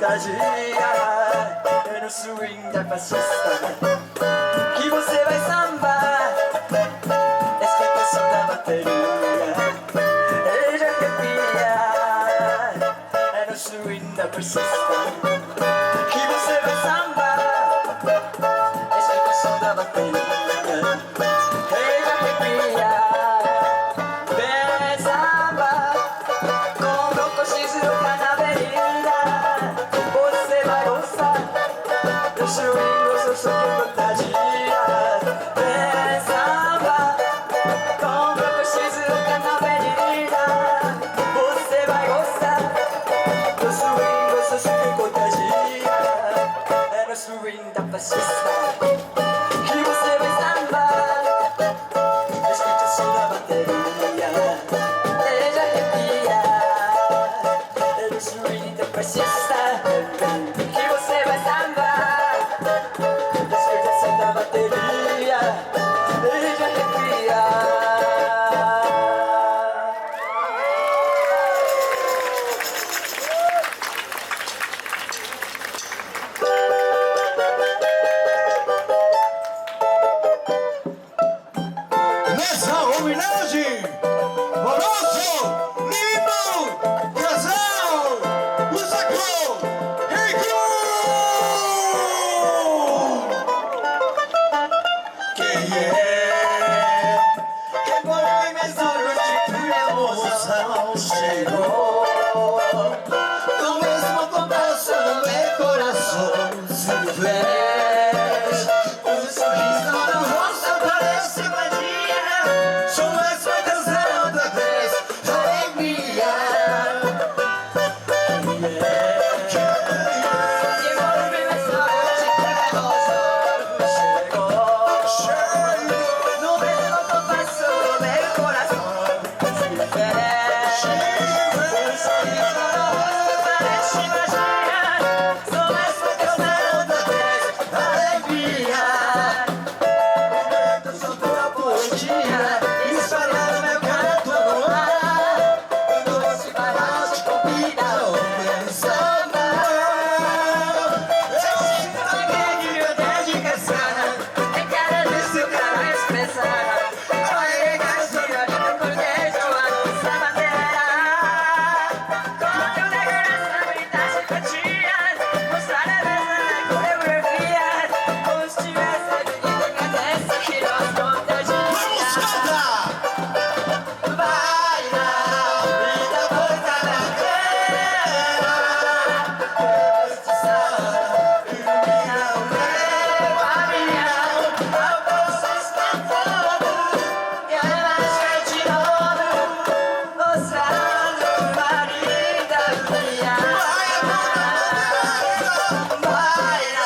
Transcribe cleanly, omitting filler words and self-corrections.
contagia é no swing da fascista. Que você vai sambar, escuta o som da bateria, ele já arrepia, é no swing da fascista. Que você vai sambar, escuta o som da bateria, ele já arrepia. Vem sambar com Broco Shizuoka na avenida, você vai gostar do swing gostoso que contagia. Vem sambar com Broco Shizuoka na avenida, você vai gostar do swing gostoso que contagia. É no swing da fascista que você vai sambar, escute o som da bateria, ele já arrepia. É no swing da fascista que você vai sambar, escute o som da bateria, ele já arrepia. Nessa homenagem, Broco, Nimo, Casal, Usako, Heiku! Quem é? Que movimento de emoção chegou. No mesmo compasso do meu coração se fez. O sorriso no rosto parece magia. Sou mais uma canção da vez, alegria. Que movimento de emoção chegou. No mesmo compasso do meu coração se fez. O sorriso no rosto parece magia. Sou mais uma canção da vez, alegria. Momento só tua poesia, espalhar meu canto no ar. Um doce barato combina o meu samba. Eu sinto a minha dedicação. É cara do seu cara expressar a elegância do cortejo, a nossa bandeira. Com teu decoração e das simpatia, mostrar a beleza da coreografia, como se tivesse a decadência que nos contagia. Vamos cantar! Vai na vida, volta na terra, depois de sala, ilumina o meu caminhão, ao vocês cantando, e a marcha de novo, mostrando uma linda via. Vai na